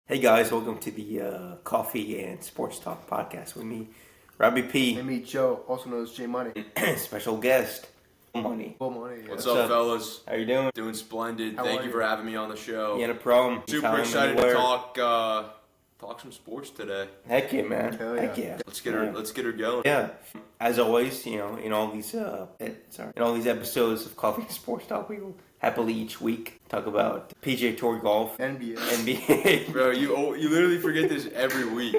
Hey guys, welcome to the Coffee and Sports Talk podcast with me, Robbie P. And me, Joe, also known as J Money. Special guest, Money. Full money. Yeah. What's up, fellas? How you doing? Doing splendid. How Thank are you you? for having me on the show. Yeah, no problem. Super Anytime, excited anywhere. to talk some sports today. Heck yeah, man. Hell yeah. Heck yeah. Let's get her going. Yeah. As always, in all these episodes of Coffee and Sports Talk, we will happily each week talk about PGA Tour golf, NBA. NBA. Bro, you literally forget this every week.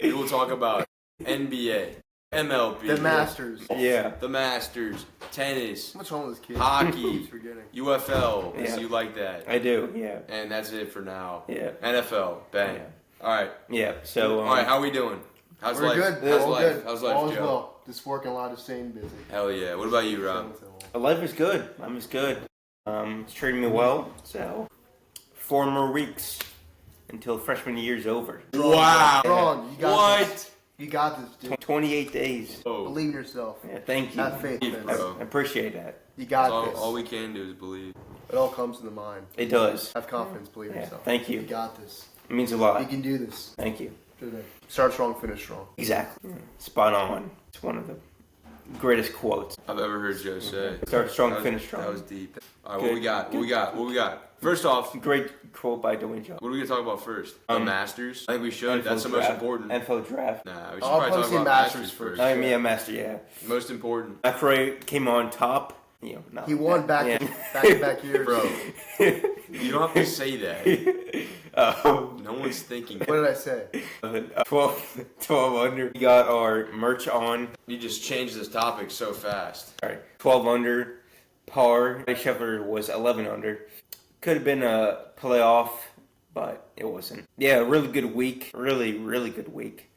We will talk about NBA, MLB, The Masters. Yeah. the Masters, tennis, What's wrong with this kid? Hockey. Keeps forgetting. UFL. Yeah. You like that? I do. Yeah. And that's it for now. Yeah. NFL. Bang. Yeah. All right. Yeah. So. All right. How we doing? How's We're life? good. How's All life? good. How's life, All is Joe? well. Just working a lot of staying busy. Hell yeah. What about you, Rob? Life is good. Life is good. It's treating me well. So, 4 more weeks until freshman year's over. Wow. Strong. You got this. You got this, dude. 28 days. Oh. Believe in yourself. Yeah, thank you. Have faith, man. Bro. I appreciate that. You got this. All we can do is believe. It all comes in the mind. It does. Have confidence. Believe in Yeah, yourself. thank you. You got this. It means a You lot. can do this. Thank you. Start strong, finish strong. Exactly. Spot on. It's one of the greatest quotes. I've ever heard Joe say. Start strong, That was- finish strong. That was deep. All right, Good. what we got? What we got? First off, Great quote by Dwayne Johnson. what are we gonna talk about first? The Masters. I think we should. That's the NFL most draft. important. NFL draft. Nah, we should I'll probably probably talk say about Masters Masters first. first. I mean, a master, yeah. Most important, After came on top, no. He won back Yeah. to back years. bro. You don't have to say that. No one's thinking. What did I say? 12 under. We got our merch on. You just changed this topic so fast. All right, 12 under. Par. Scheffler was 11 under. Could have been a playoff, but it wasn't. Yeah, really good week. Really, really good week.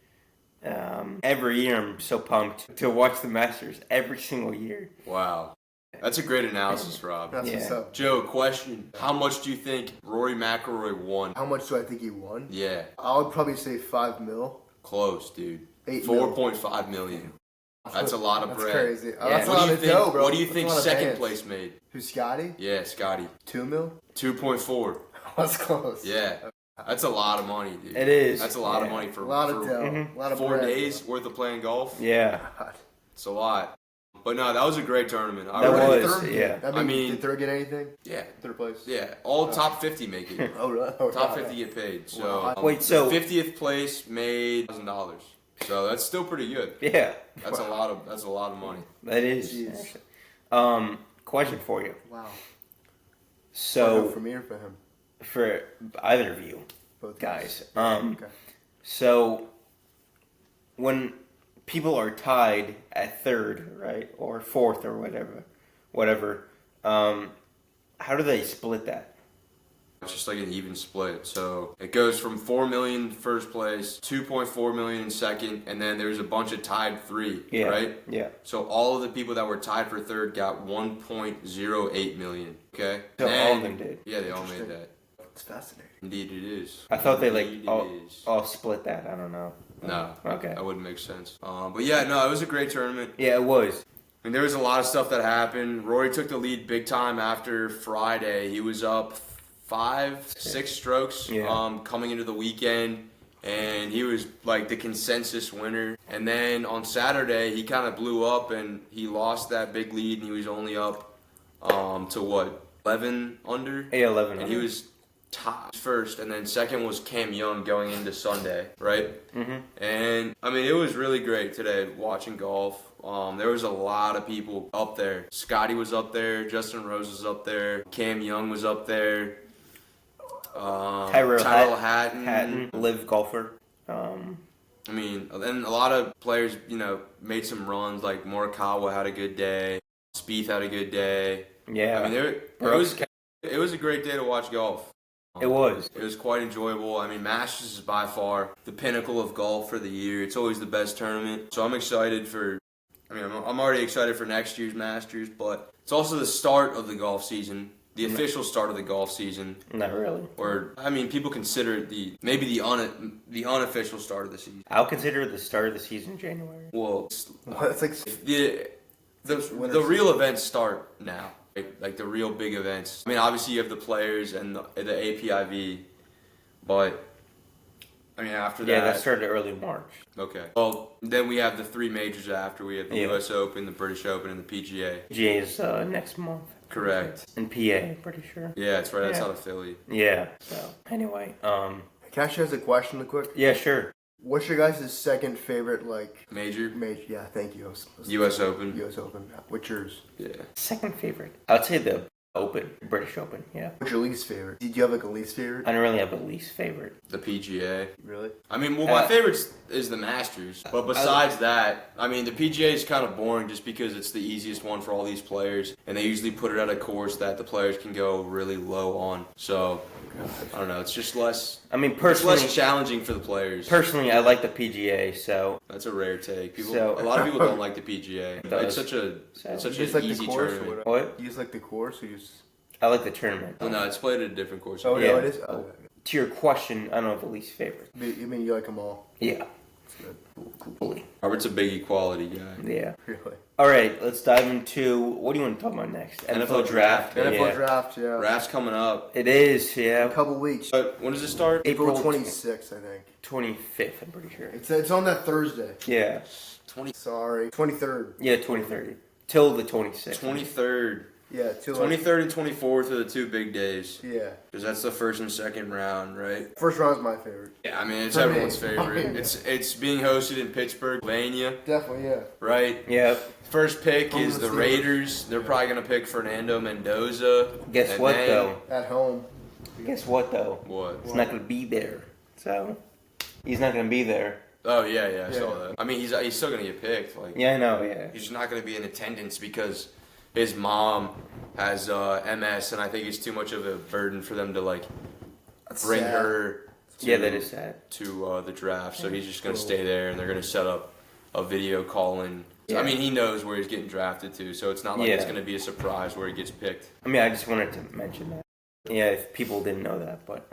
Every year I'm so pumped to watch the Masters. Every single year. Wow, that's a great analysis, Rob. That's what's Yeah. up. Joe, question: how much do you think Rory McIlroy won? How much do I think he won? Yeah, I would probably say 5 mil. close, dude. 8 mil. 4.5 million. That's a lot of That's bread. crazy. Yeah. That's a What do lot you of think? dough, bro. What do you That's think a lot of second bands. place made? Who's Scotty? Yeah, Scotty. 2 mil? 2.4. That's close. Yeah, that's a lot of money, dude. It is. That's a lot of Yeah. money for A lot of for dough. A lot of 4 bread. days worth of playing golf. Yeah. God. It's a lot. But no, that was a great tournament. That What did was, third yeah. get? I mean- did third get anything? Yeah, Third place? yeah. All top 50 make it. Oh, really? Oh, Top yeah. 50 get paid. So Wow. Wait, so- 50th place made $1,000. So that's still pretty good. Yeah. That's a lot of money. That is. Jeez. Question for you. Wow. So, For me or for him? for either of you Both guys, Okay. so when people are tied at third, right, or fourth, or whatever, how do they split that? It's just like an even split. So it goes from 4 million first place, 2.4 million in second, and then there's a bunch of tied three, Yeah. right? Yeah. So all of the people that were tied for third got 1.08 million. Okay. So all And- of them did. Yeah, they all made that. It's fascinating. Indeed, it is. I thought they Indeed it is. all split that. I don't know. No. Okay. That wouldn't make sense. But yeah, no, it was a great tournament. Yeah, it was. I mean, there was a lot of stuff that happened. Rory took the lead big time after Friday. He was up 6 strokes Yeah. coming into the weekend, and he was like the consensus winner. And then on Saturday, he kind of blew up, and he lost that big lead, and he was only up to what, 11 under? 11. And he was top first, and then second was Cam Young going into Sunday, right? Mhm. And I mean, it was really great today watching golf. There was a lot of people up there. Scotty was up there, Justin Rose was up there, Cam Young was up there, Tyrell Hatton, live golfer. I mean, and a lot of players, made some runs. Like Morikawa had a good day, Spieth had a good day. Yeah. I mean, it was a great day to watch golf. It was. It was quite enjoyable. I mean, Masters is by far the pinnacle of golf for the year. It's always the best tournament. So I'm excited for, I'm already excited for next year's Masters, but it's also the start of the golf season, the official start of the golf season. Not really. Or, people consider it the unofficial start of the season. I'll consider it the start of the season January. Well, It's like the real events start now. Like the real big events. I mean, obviously you have the players and the APIV, but I mean, after Yeah, that. that started early March. Okay. Well, then we have the 3 majors after. We have the Yeah. U.S. Open, the British Open, and the PGA. GA is next month. Correct. And PA, pretty sure. Yeah, it's right Yeah. outside of Philly. Yeah. So anyway, Can I ask you guys a question real quick? yeah, sure. What's your guys' second favorite, like, Major? major? Yeah, thank you. U.S. Open. U.S. Open. What's yours? Yeah. Second favorite. I'd say the Open, British Open. Yeah. What's your least favorite? Did you have like a least favorite? I don't really have a least favorite. The PGA. Really? I mean, well, my Uh, favorite is the Masters. But besides that, I mean, the PGA is kind of boring just because it's the easiest one for all these players. And they usually put it at a course that the players can go really low on. So, I don't know. It's just less... I mean, It's personally, less challenging for the players. I like the PGA. So That's a rare take. So- A lot of people don't like the PGA. Does. It's such So- it's such You just an like easy the course or tournament. what? what? You just like the course or you just... I like the tournament. Well, no, it's played at a different course. Oh, Yeah. no, it is? Oh, To your question, I don't have a least favorite. you mean you like them all? Yeah. That's good. Fully. Robert's a big equality guy. Yeah. Really? All right, let's dive into what do you want to talk about next? NFL draft. Yeah. NFL draft, yeah. Draft's coming up. It is, In a yeah. couple weeks. When does it start? April April 26th, I think. 25th, I'm pretty sure. It's on that Thursday. Yeah. 20, Sorry. 23rd. Yeah, 23rd. Till the 26th. 23rd. Yeah, till 23rd and 24th are the 2 big days. Yeah. Because that's the first and second round, right? First round's my favorite. Yeah, I mean, it's For me. everyone's favorite. It's being hosted in Pittsburgh, Pennsylvania, Definitely, yeah. right? Yeah. First pick From is the the Steelers. Raiders. They're probably going to pick Fernando Mendoza. Guess And what, then- though? At home. Guess what, though? What? He's not going to be there. So, he's not going to be there. Oh, yeah, I saw Yeah. that. I mean, he's still going to get picked. Like, Yeah, I know, yeah. he's just not going to be in attendance because his mom has MS, and I think it's too much of a burden for them to like bring sad. her. To, Yeah, that is sad. to the draft. So he's just going to stay there, and they're going to set up a video call-in. Yeah. I mean, he knows where he's getting drafted to, so it's not like it's Yeah. going to be a surprise where he gets picked. I mean, I just wanted to mention that. Yeah, if people didn't know that, but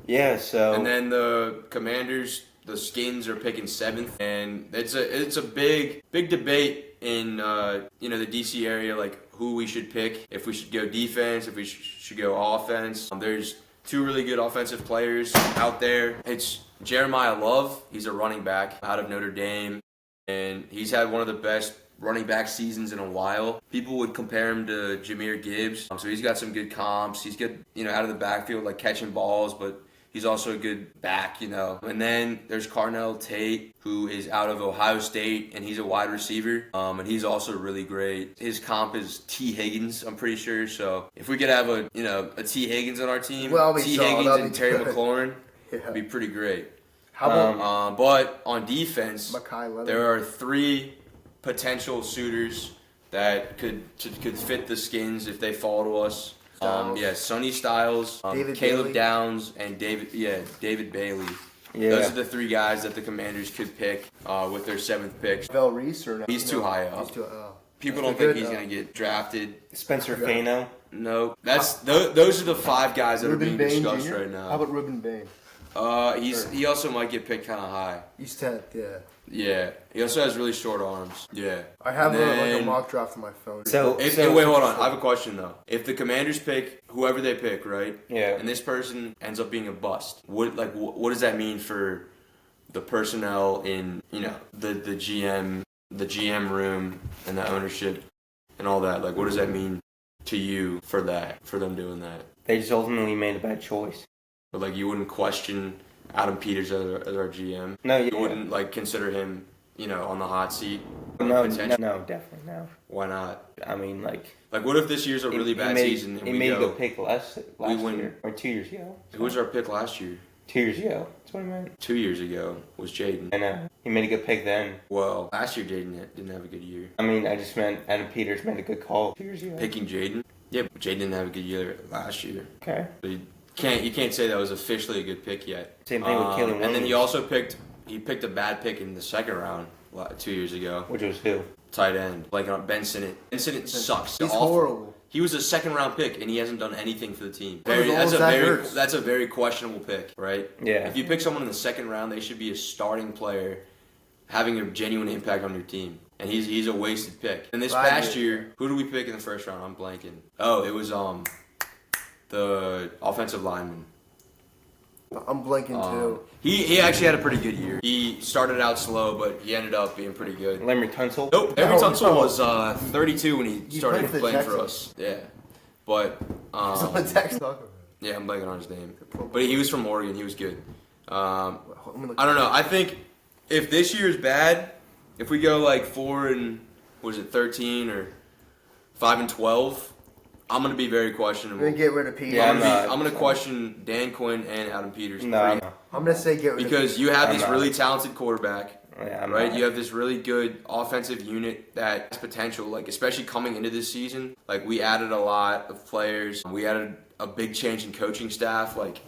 yeah. So And then the Commanders, the Skins are picking 7th, and it's a big debate in the DC area, like who we should pick, if we should go defense, if we should go offense. There's 2 really good offensive players out there. It's Jeremiah Love. He's a running back out of Notre Dame, and he's had one of the best running back seasons in a while. People would compare him to Jahmyr Gibbs. So he's got some good comps. He's good, out of the backfield, like catching balls, but he's also a good back, And then there's Carnell Tate, who is out of Ohio State, and he's a wide receiver. And he's also really great. His comp is T. Higgins, I'm pretty sure. So if we could have a T. Higgins on our team, Well, we T. saw, Higgins that'd and be Terry good. McLaurin Yeah. would be pretty great. How about But on defense, Makai Leather? there are 3 potential suitors that could fit the Skins if they fall to us. Styles. Sonny Styles, David Caleb Bailey. Downs, and David Bailey. yeah. Those are the 3 guys that the Commanders could pick with their 7th pick. Vel Reese or no? He's too high up. He's too oh. People That's don't think good, he's though. going to get drafted. Spencer Yeah. Fano. No, those are the 5 guys that are Ruben being Bain discussed Jr.? right How now. about Ruben Bain? He also might get picked kind of high. He's 10th, yeah. Yeah, he also has really short arms. Yeah. I have And like a then- mock draft on my phone. So Wait, hold on. I have a question though. If the Commanders pick whoever they pick, right? Yeah. And this person ends up being a bust, what does that mean for the personnel in the GM room and the ownership and all that? Like, what does that mean to you for them doing that? They just ultimately made a bad choice. But like, you wouldn't question Adam Peters as our GM. No, You yeah. wouldn't like consider him, on the hot seat. No, potential? no, definitely no. Why not? I mean, like Like, what if this year's a really bad season and He we made a go? good pick last win. year or 2 years ago. Who was our pick last year? 2 years ago? That's what I meant. 2 years ago was Jaden. I know. He made a good pick then. Well, last year Jaden didn't have a good year. I mean, I just meant Adam Peters made a good call 2 years ago. Picking Jaden? Yeah, but Jaden didn't have a good year last year. Okay. But you can't say that was officially a good pick yet. Same thing with Caleb Williams. And then he also picked a bad pick in the second round 2 years ago. Which was who? Tight end. Like Ben Sinnott. Ben Sinnott sucks. He's Awful. horrible. He was a second round pick and he hasn't done anything for the team. That was all Zach Ertz. That's a very questionable pick, right? Yeah. If you pick someone in the second round, they should be a starting player having a genuine impact on your team. And he's a wasted pick. And this Right. past year, who did we pick in the first round? I'm blanking. Oh, it was the offensive lineman. I'm blanking too. He actually had a pretty good year. He started out slow, but he ended up being pretty good. Larry Tunsil? Nope. Larry No, Tunsil no. was 32 when he started played for the playing for Texans. us. Yeah. But, So the Texans talk about it. yeah, I'm blanking on his name. But he was from Oregon. He was good. I Let me look don't know. I think if this year is bad, if we go like 13 or 5-12, I'm gonna be very questionable. We're gonna get rid of Peters. Yeah, I'm gonna question Dan Quinn and Adam Peters. No. pretty- I'm gonna say get rid of Because you have I'm this not. really talented quarterback, Yeah, I'm right? not. You have this really good offensive unit that has potential, like especially coming into this season. Like we added a lot of players. We added a big change in coaching staff. Like,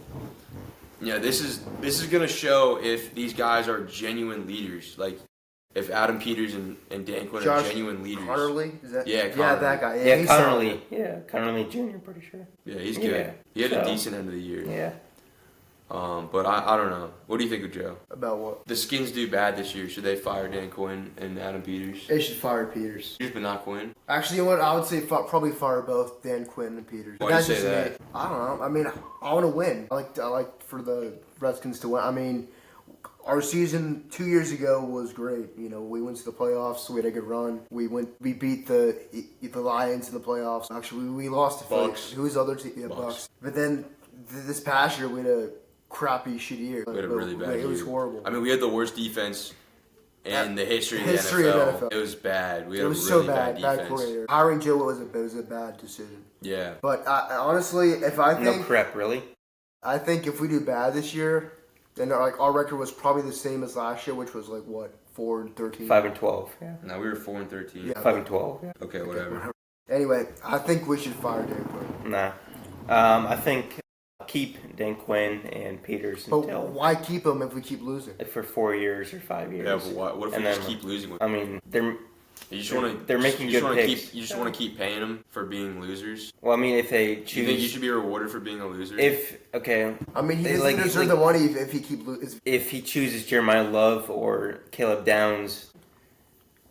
this is gonna show if these guys are genuine leaders. Like if Adam Peters and Dan Quinn are Josh genuine leaders. Connerly? Is that? Yeah, Yeah, Connerly. that guy. Yeah, he's Connerly. solid. Yeah, Connerly Jr., pretty sure. Yeah, he's good. Yeah, He had a so- decent end of the year. Yeah. But I don't know. What do you think of Joe? About what? The Skins do bad this year. Should they fire Dan Quinn and Adam Peters? They should fire Peters. Peters, but not Quinn. Actually, you know what? I would say probably fire both Dan Quinn and Peters. Why do you That's say just me. that? I don't know. I mean, I want to win. I like for the Redskins to win. I mean, our season 2 years ago was great. We went to the playoffs. We had a good run. We beat the Lions in the playoffs. Actually, we lost to Bucks. Who's the other team? Yeah, Bucks. But then this past year we had a crappy, shitty year. We had a really bad It was year. horrible. I mean, we had the worst defense in the history of the History of NFL. NFL. It was bad. We had It a was really so bad. Bad defense. coordinator. Hiring Joe was a bad decision. Yeah. But honestly, if I No think prep, really? I think if we do bad this year, then our record was probably the same as last year, which was like what 4-13. 5-12. Yeah. No, we were 4-13. Yeah. 5-12. Yeah. Okay, whatever. Anyway, I think we should fire Dan Quinn. Nah. I think keep Dan Quinn and Peters But until why keep him if we keep losing? for 4 years or 5 years. Yeah, but what if And we just then- keep losing with I mean, You just want to. they're making you just good wanna picks. Keep, you just want to keep paying them for being losers. well, I mean, if they Do you choose, think you should be rewarded for being a loser? okay, I mean, he They, doesn't like- deserve the money if he keep losing. if he chooses Jeremiah Love or Caleb Downs,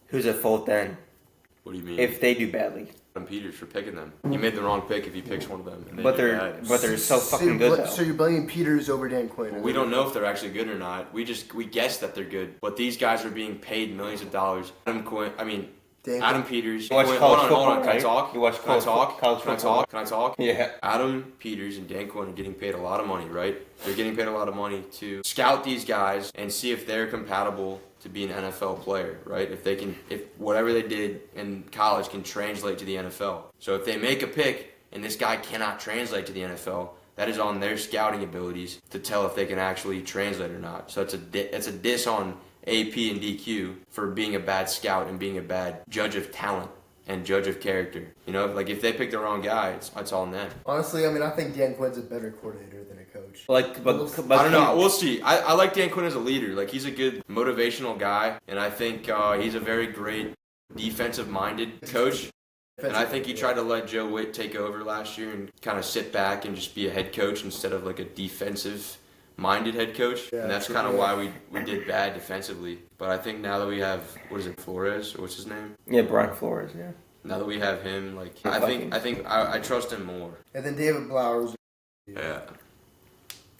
who's at fault then? What do you mean? If they do badly, Adam Peters for picking them, you made the wrong pick if he picks one of them. And they but do they're bad. but they're so fucking good So though. you're blaming Peters over Dan Quinn? We don't know if they're actually good or not. We guess that they're good, but these guys are being paid millions of dollars. Adam Peters. You watch Quinn, college hold on. football, Can I right? talk? You watch Can I college talk? fo- college Can I football. talk? Can I talk? Yeah. Adam Peters and Dan Quinn are getting paid a lot of money, right? They're getting paid a lot of money to scout these guys and see if they're compatible to be an NFL player, right? If whatever they did in college can translate to the NFL. So if they make a pick and this guy cannot translate to the NFL, that is on their scouting abilities to tell if they can actually translate or not. So it's a diss on AP and DQ for being a bad scout and being a bad judge of talent and judge of character. Like if they pick the wrong guy, it's all on them. Honestly, I mean, I think Dan Quinn's a better coordinator than a coach. But I don't know. We'll see. I like Dan Quinn as a leader. Like he's a good motivational guy, and I think he's a very great defensive-minded coach. And I think he tried to let Joe Witt take over last year and kind of sit back and just be a head coach instead of like a defensive-minded head coach. Yeah, And that's true. kind of why we did bad defensively. But I think now that we have Flores or what's his name? Yeah, Brian Flores. Yeah. Now that we have him, like The I think I trust him more. And then David Blowers. Yeah.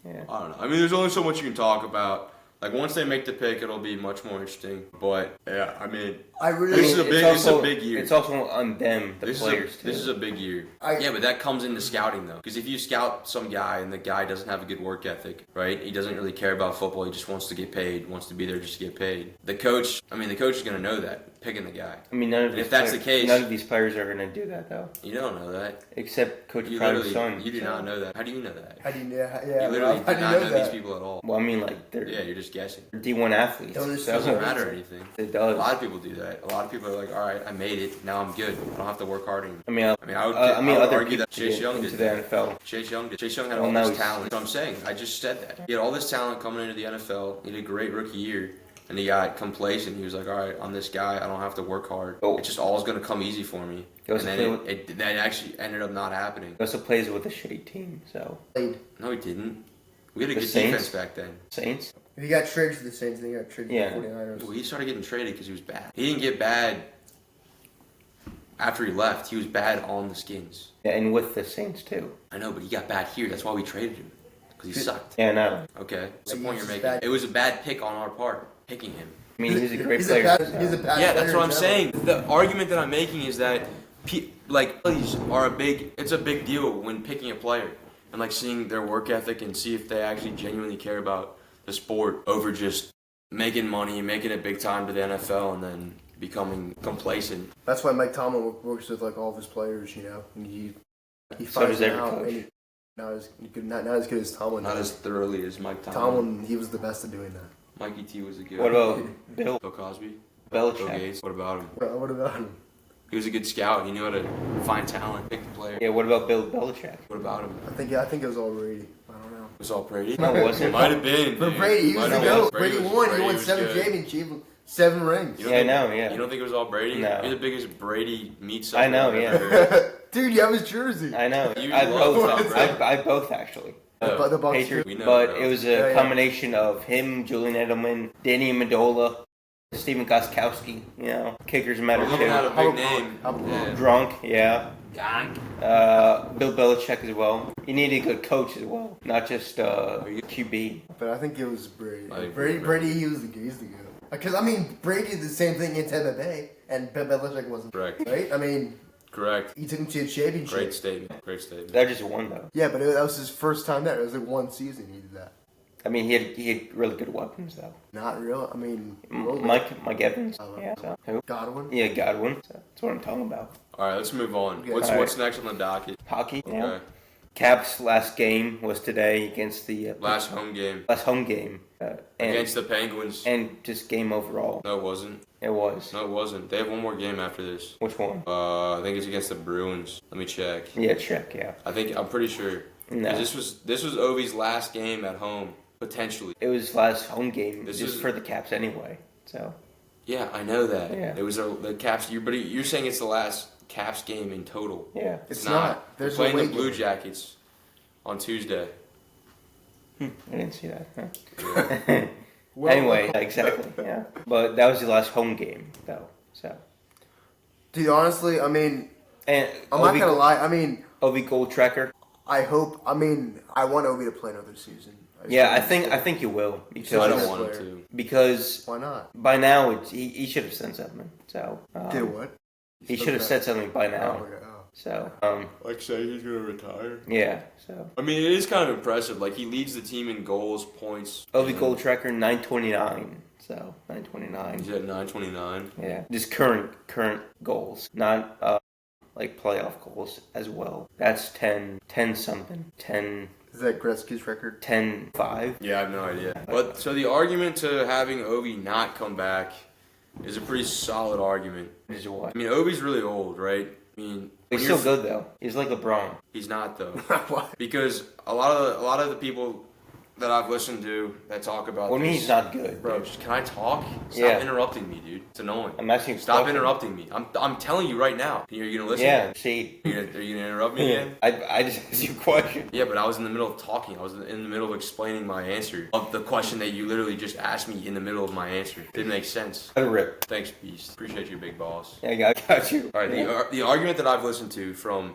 Yeah. I don't know. I mean, there's only so much you can talk about. Like once they make the pick, it'll be much more interesting. But yeah, I mean, I really. This is a big- It's also- a big year. It's also on them, the this players too. is a big year. I- Yeah, but that comes into scouting though, because if you scout some guy and the guy doesn't have a good work ethic, right? He doesn't really care about football. He just wants to get paid. Wants to be there just to get paid. The coach is gonna know that picking the guy. I mean, none of And these if that's players, the case- none of these players are going to do that though, You don't know that. except Coach You Crowder's literally, son. you do so- not know that. How do you know that? I didn't. Yeah. You literally I do not know that. these people at all. Well, I mean, like they're Yeah, you're just guessing. D1 athletes. Those It doesn't So- matter anything. It A does. lot of people do that. A lot of people are like, all right, I made it. Now I'm good. I don't have to work hard anymore. I mean, I would other argue people that Chase get Young into did the that. NFL. Chase Young did. Chase Young had Well, all now this he's- talent. That's what I'm saying. I just said that. He had all this talent coming into the NFL. He had a great rookie year. And he got complacent. He was like, all right, I'm this guy. I don't have to work hard. Oh. It's just all going to come easy for me. He And also then played that actually ended up not happening. He also plays with a shitty team. So No, he didn't. We had a The good Saints? defense back then. Saints. If he got traded to the Saints, then he got traded Yeah. to the 49ers. Well, he started getting traded because he was bad. He didn't get bad after he left. He was bad on the Skins. Yeah, and with the Saints too. I know, but he got bad here. That's why we traded him. Because he sucked. Yeah, no. Okay. What's the Like, point he's you're just making? bad. It was a bad pick on our part, picking him. I mean, he's a great He's player. a bad, he's a bad Yeah, player that's what I'm in saying. general. The argument that I'm making is that, plays are it's a big deal when picking a player. And, seeing their work ethic and see if they actually genuinely care about the sport over just making money, making it big time to the NFL, and then becoming complacent. That's why Mike Tomlin works with all of his players. And he So finds does every them out. coach. And not as good as Tomlin. Not does. as thoroughly as Mike Tomlin. Tomlin, he was the best at doing that. Mikey T was a good. What about Bill Bill Cosby? Bill Belichick? Gates? What about him? What about him? He was a good scout. He knew how to find talent, pick the player. Yeah, what about Bill Belichick? What about him? I think it was all Brady. I don't know. It was all Brady? No, it wasn't. Might have been. But dude. Brady, he was Might the have GOAT. been. Brady was- won. He Brady won was 7 good. championships, 7 rings. You don't Yeah, I think- know, yeah. You don't think it was all Brady? No. You're the biggest Brady meat I know, sucker I've yeah. ever heard. Dude, you have his jersey. I know. You I love both. Tom Brady. I both actually. But the Bucks Patriots, We know, but bro. it was a Yeah, yeah. combination of him, Julian Edelman, Danny Amendola, Stephen Gostkowski. Kickers matter Looking at a too. big How- name. how- Yeah. Drunk, yeah. Bill Belichick as well. You need a good coach as well, not just QB. But I think it was Brady. I think Brady, he was the good. He's the good. Because Brady did the same thing in Tampa Bay, and Bill Belichick wasn't. Correct. Right? Correct. He took him to a championship. Great statement. Great statement. That just won though. Yeah, but that was his first time there. It was one season he did that. I mean, he had really good weapons though. Not real. Mike Evans. Yeah. So, who? Godwin. Yeah, Godwin. So, that's what I'm talking about. All right, let's move on. Okay. What's All what's next on the docket? Hockey. Yeah. Okay. Caps' last game was today against the Last home game last home game, and against the Penguins. and just game overall. No, it wasn't. It was. No, it wasn't. They have one more game after this. Which one? I think it's against the Bruins. Let me check. Yeah, check. Yeah. I'm pretty sure. 'Cause No. This was Ovi's last game at home, potentially. It was last home game This just is- for the Caps anyway. So Yeah, I know that. Yeah. It was the Caps. You're saying it's the last Caps game in total. yeah. It's not. They're There's playing no the way Blue game. Jackets on Tuesday. I didn't see that. Huh? Yeah. Well, Anyway, exactly. Yeah. But that was the last home game though. So Dude, honestly, and I'm not gonna lie. Ovi Gold Tracker. I hope. I want Obi to play another season. Yeah, I think you will I because don't Good want him player. to. because Why not? by now he should have said something. So Did what? he should have said something by Oh, now. okay, oh. So Like say he's gonna retire. yeah. So I mean, it is kind of impressive. Like he leads the team in goals, points. Ovi and Gold Tracker 929. So 929. He's at 929. Yeah, just current goals, not like playoff goals as well. That's 10 something, 10 Is that Gretzky's record? 5. Yeah, I have no idea. But so the argument to having Ovi not come back is a pretty solid argument. Is what? I mean, Ovi's really old, right? I mean, He's when still you're- good though. He's like LeBron. He's not though, What? because a lot of the people that I've listened to that talk about. What do you mean this- he's not good? Bro, can I talk? Stop Yeah. interrupting me, dude. It's annoying. I'm asking. you a Stop question. interrupting me. I'm telling you right now. You're gonna listen. Yeah. See. Are you gonna interrupt me again? I just asked you a question. Yeah, but I was in the middle of talking. I was in the middle of explaining my answer of the question that you literally just asked me in the middle of my answer. Didn't make sense. Let it rip. Thanks, Beast. Appreciate you, big boss. Yeah, I got you. All right, the argument that I've listened to from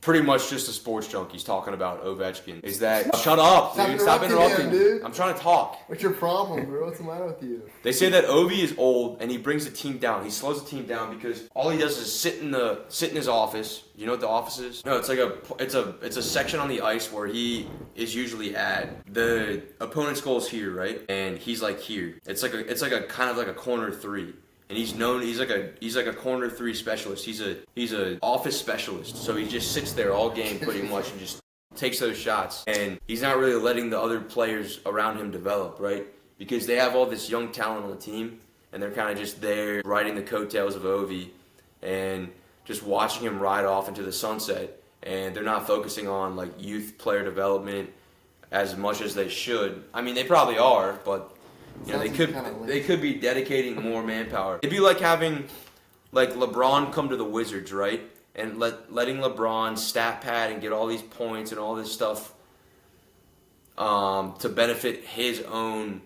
pretty much just the sports junkies talking about Ovechkin is that shut up, dude. Stop interrupting him, me. dude. I'm trying to talk. What's your problem, bro? What's the matter with you? They say that Ovi is old and he brings the team down. He slows the team down because all he does is sit in his office. You know what the office is? No, it's a section on the ice where he is usually at. The opponent's goal is here, right? And he's like here. It's like a kind of like a corner 3. And he's like a corner 3 specialist. He's a office specialist. So he just sits there all game pretty much and just takes those shots. And he's not really letting the other players around him develop, right? Because they have all this young talent on the team and they're kind of just there riding the coattails of Ovi and just watching him ride off into the sunset. And they're not focusing on like youth player development as much as they should. I mean, they probably are, but you know, they could be dedicating more manpower. It'd be like having like LeBron come to the Wizards, right? And letting LeBron stat pad and get all these points and all this stuff to benefit his own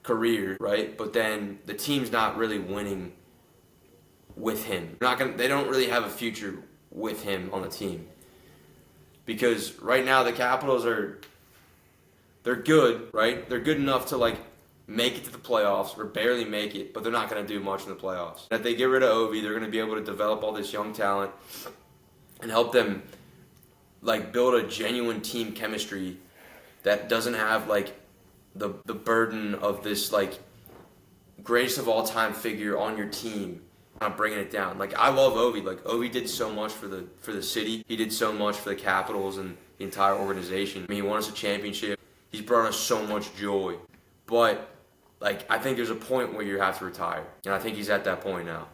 career, right? But then the team's not really winning with him. They don't really have a future with him on the team. Because right now the Capitals are they're good, right? They're good enough to like make it to the playoffs or barely make it, but they're not going to do much in the playoffs. If they get rid of Ovi, they're going to be able to develop all this young talent and help them like build a genuine team chemistry that doesn't have like the burden of this like greatest of all time figure on your team, not bringing it down. Like I love Ovi. Like Ovi did so much for the city. He did so much for the Capitals and the entire organization. I mean, he won us a championship. He's brought us so much joy. But like I think there's a point where you have to retire, and I think he's at that point now.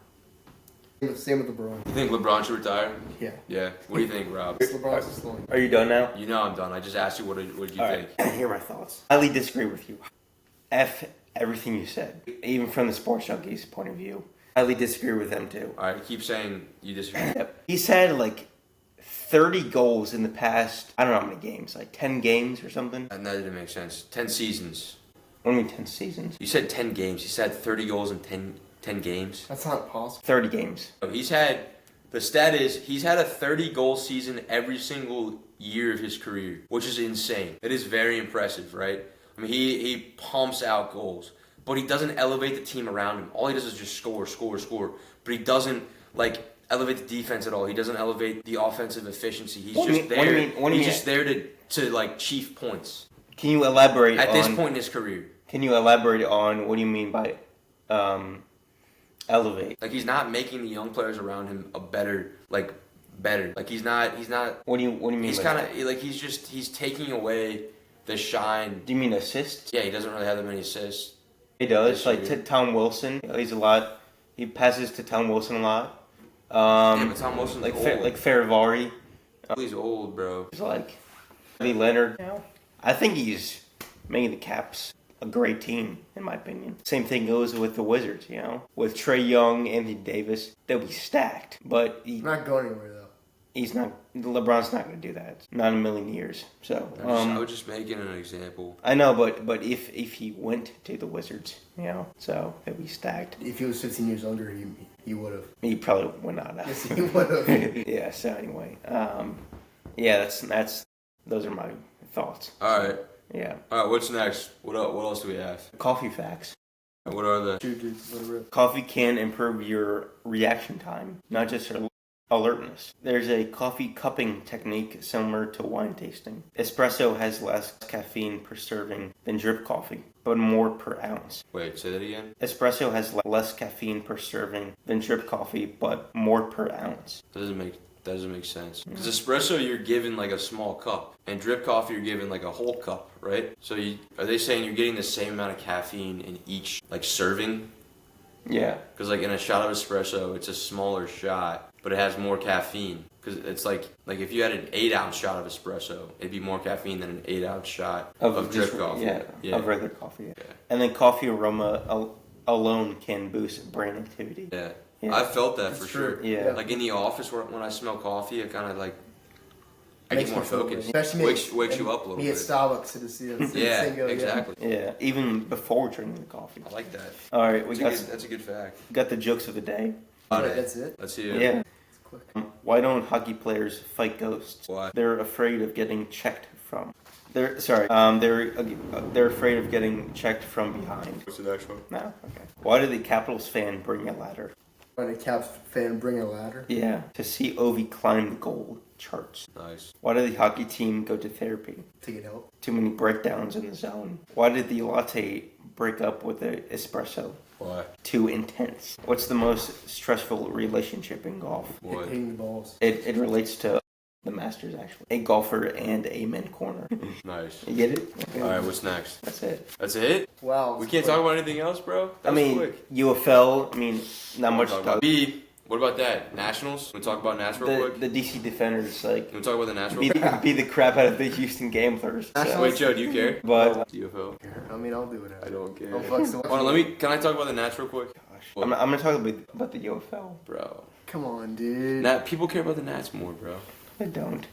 Same with LeBron. You think LeBron should retire? Yeah. Yeah. What do you think, Rob? LeBron's just long. Are you done now? You know I'm done. I just asked you what did you All think. right. Here are my thoughts. I highly disagree with you. F everything you said, even from the sports junkies' point of view. I highly disagree with them too. All right, keep saying you disagree. Yep. He's had like 30 goals in the past, I don't know how many games, like 10 games or something. And that didn't make sense. 10 seasons. What do you mean 10 seasons? You said 10 games. He said 30 goals in 10 games. That's not possible. 30 games. The stat is he's had a 30 goal season every single year of his career, which is insane. It is very impressive, right? I mean, he pumps out goals, but he doesn't elevate the team around him. All he does is just score. But he doesn't like elevate the defense at all. He doesn't elevate the offensive efficiency. He's just there. He's just there to like chief points. Can you elaborate at on, this point in his career? Can you elaborate on what do you mean by elevate? Like he's not making the young players around him better. Like he's not. What do you mean? He's by kind that? of like he's taking away the shine. Do you mean assists? Yeah, he doesn't really have that many assists. He does. Like Tom Wilson, he's a lot. He passes to Tom Wilson a lot. Yeah, but Tom Wilson's like old. like Farivari. He's old, bro. He's like Lee Leonard now. I think he's making the Caps a great team, in my opinion. Same thing goes with the Wizards, you know. With Trae Young, Anthony Davis, they'll be stacked. But Not going anywhere, though. he's not. LeBron's not going to do that. Not in a million years. So I was just making an example. I know, but if he went to the Wizards, you know, so they'll be stacked. If he was 15 years younger, he would have. He probably would not have. Yes, he would have. Yeah. So anyway, yeah, that's those are my thoughts. All right. Yeah. All right. What's next? What else do we have? Coffee facts. What are the? Dude, let it rip. Coffee can improve your reaction time, not just your alertness. There's a coffee cupping technique similar to wine tasting. Espresso has less caffeine per serving than drip coffee, but more per ounce. Wait, say that again. Espresso has less caffeine per serving than drip coffee, but more per ounce. That doesn't make sense. Because espresso, you're given like a small cup, and drip coffee, you're given like a whole cup, right? So are they saying you're getting the same amount of caffeine in each like serving? Yeah. Because like in a shot of espresso, it's a smaller shot, but it has more caffeine. Because it's like if you had an 8-ounce shot of espresso, it'd be more caffeine than an 8-ounce shot of drip coffee. Yeah, of regular coffee. Yeah. And then coffee aroma alone can boost brain activity. Yeah. Yeah. I felt that That's for true. sure. Yeah. Like in the office when I smell coffee, it kind of like I Makes get more me feel focused. good. Especially Wakes you up a little me at bit. Starbucks to see it. Yeah, exactly. Yeah, even before drinking the coffee. I like that. All right, That's a good fact. got the jokes of the day. That's it. Let's see it. Yeah. It's quick. Why don't hockey players fight ghosts? Why? They're afraid of getting checked from. They're afraid of getting checked from behind. What's the next one? No, okay. Why did the Capitals fan bring a ladder? When a Caps fan bring a ladder. Yeah, to see Ovi climb the goal charts. Nice. Why did the hockey team go to therapy? To get help. Too many breakdowns in the zone. Why did the latte break up with the espresso? Why? Too intense. What's the most stressful relationship in golf? What? Hitting the balls. It relates to the Masters, actually. A golfer and a men corner. Nice. You get it? Okay. All right, what's next? That's it. That's it? Wow. We can't talk about anything else, bro? That was quick. UFL, not much to Talk talk about B. What about that? Nationals? We talk about Nats real quick? The DC Defenders, like, Can we talk about the Nats real quick? beat the crap out of the Houston Gamblers. So. Wait, Joe, do you care? But UFO? I mean, I'll do whatever. I don't care. I'll fuck someone. Hold on, can I talk about the Nats real quick? I'm going to talk about the UFL. Bro. Come on, dude. People care about the Nats more, bro. I don't.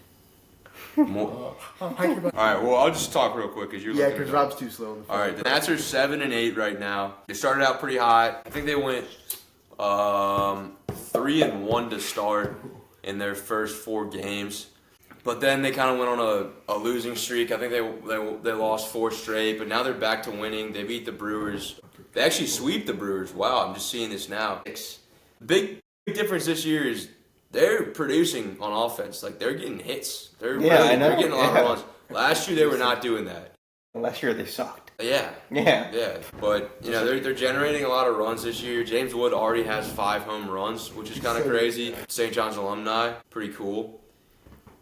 More. Oh, I care about- Alright, well, I'll just talk real quick because you're yeah, looking because it up. Rob's too slow. All right, the Nats are 7-8 right now. They started out pretty hot. I think they went 3-1 to start in their first 4 games. But then they kind of went on a losing streak. I think they lost 4 straight, but now they're back to winning. They beat the Brewers. They actually sweep the Brewers. Wow, I'm just seeing this now. Big difference this year is they're producing on offense. Like, they're getting hits. They're getting a lot of runs. Last year they were not doing that. Last year they sucked. Yeah. But they're generating a lot of runs this year. James Wood already has 5 home runs, which is kind of crazy. St. John's alumni, pretty cool.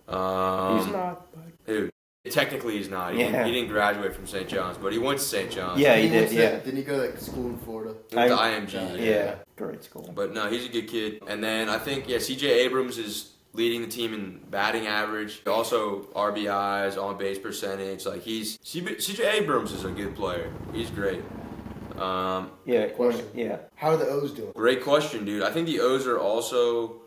He's not. Dude, technically he's not. He didn't graduate from St. John's, but he went to St. John's. Yeah, he did. Yeah. Didn't he go to school in Florida? He went to IMG. Yeah, great school. But no, he's a good kid. And then I think C.J. Abrams is leading the team in batting average, also RBIs, on base percentage. Like C.J. Abrams is a good player. He's great. Question. Yeah. How are the O's doing? Great question, dude. I think the O's are also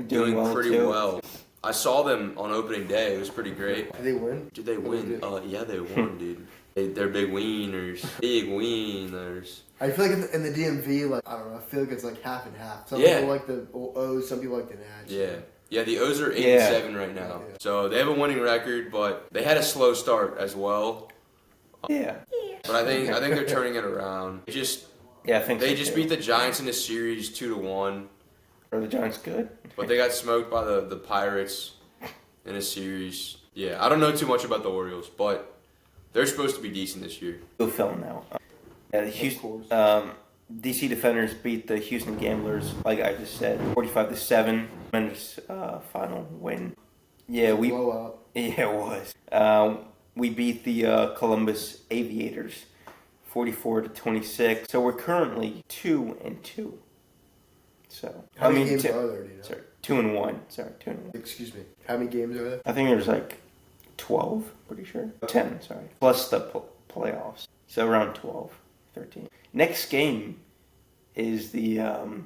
doing pretty well. I saw them on opening day. It was pretty great. Did they win? Did they win? Yeah, they won, dude. They're big wieners. Big wieners. I feel like in the DMV, like, I don't know, I feel like it's like half and half. Some people like the O's, some people like the Nats. Yeah, the O's are 8-7 right now. Yeah. So they have a winning record, but they had a slow start as well. Yeah. But I think they're turning it around. I think they just beat the Giants in the series 2-1. Are the Giants good? But they got smoked by the Pirates in a series. Yeah, I don't know too much about the Orioles, but they're supposed to be decent this year. Go film now. The Houston, DC Defenders beat the Houston Gamblers, like I just said, 45-7. Tremendous final win. Yeah, blowout. Yeah, it was. We beat the Columbus Aviators, 44-26. So we're currently 2-2. So how many games are there? Do you know? Sorry, 2-1. Sorry, 2-1. Excuse me. How many games are there? I think there's like 12. Pretty sure 10. Sorry, plus the playoffs. So around 12, 13. Next game is the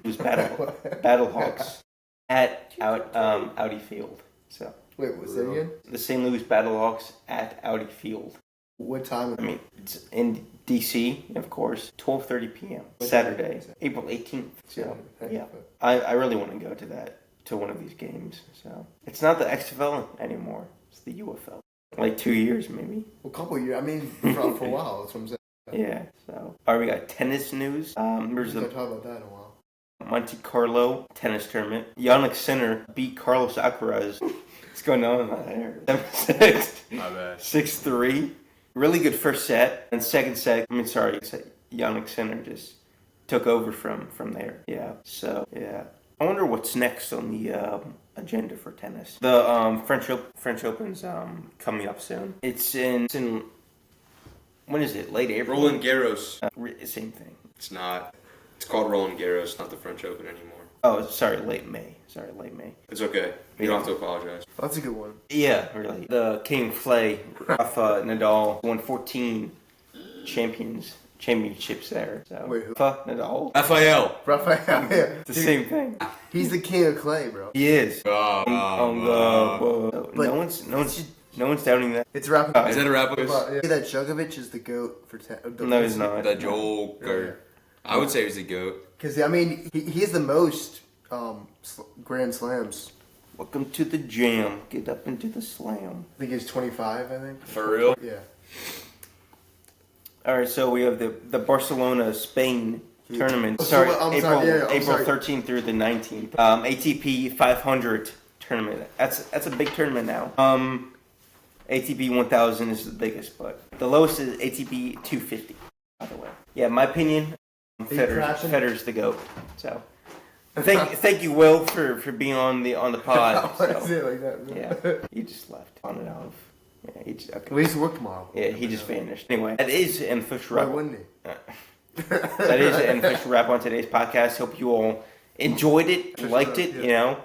Battlehawks at Audi Field. So wait, what's that again? The St. Louis Battlehawks at Audi Field. What time? I mean, it's in DC, of course. 12:30 p.m. Saturday, April 18th. So yeah, I really want to go to one of these games. So it's not the XFL anymore. It's the UFL. Like 2 years, maybe. A couple years. I mean, for a while. That's what I'm saying. Yeah. So, all right, we got tennis news. There's talk about that in a while. Monte Carlo tennis tournament. Jannik Sinner beat Carlos Alcaraz. What's going on in my hair? 7-6. My bad. 6-3. Really good first set. And second set, Jannik Sinner just took over from there. Yeah. So, yeah. I wonder what's next on the agenda for tennis. The French Open's coming up soon. It's in when is it? Late April? Roland Garros. Same thing. It's not. It's called Roland Garros, not the French Open anymore. Oh, sorry, late May. It's okay. You don't have to apologize. That's a good one. Yeah, really. The King Flay, Rafa Nadal, won 14 championships there. So. Wait, who? Rafa Nadal? Raphael. Yeah. It's the same thing. He's the king of clay, bro. He is. No one's doubting that. It's Rafa. Is that a Rafa? Yeah. That Djokovic is the GOAT for tennis. No, he's not. The Joker. I would say he's the GOAT. Because, I mean, he has the most Grand Slams. Welcome to the jam. Get up into the slam. I think he's 25, I think. For real? Yeah. All right, so we have the Barcelona Spain tournament. April 13th through the 19th. ATP 500 tournament. That's a big tournament now. ATP 1000 is the biggest, but the lowest is ATP 250. By the way, yeah, my opinion. Federer's the GOAT. So, thank you, Will, for being on the pod. Why is it like that? Yeah, he just left on and off. Yeah, he just okay. Well, he's work tomorrow. Yeah, he just vanished. Anyway, that is an official wrap. Why wouldn't he? That is an official wrap on today's podcast. Hope you all enjoyed it, liked it. Yeah. You know,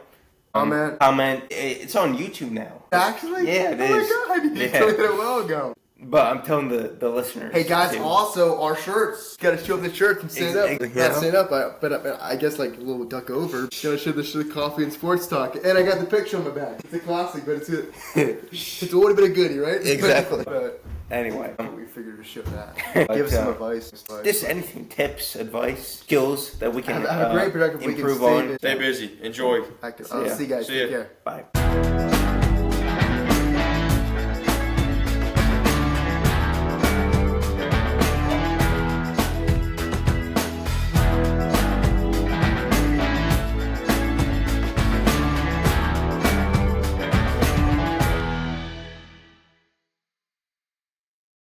comment. It's on YouTube now. Actually? Yeah, it is. Oh my god, you told me that a while ago. But I'm telling the listeners. Hey guys, too. Also our shirts. Got to show the shirts and stand up. Exactly. Not stand up, but I guess like a little duck over. Got to show the coffee and sports talk, and I got the picture on my back. It's a classic, but it's already been a goodie, right? Exactly. But Anyway, we figured to show that. Give us some advice. Just anything, tips, advice, skills that we can have a great productive week. improve on. Stay busy. Enjoy. I'll see you guys. See ya. Take care. Bye.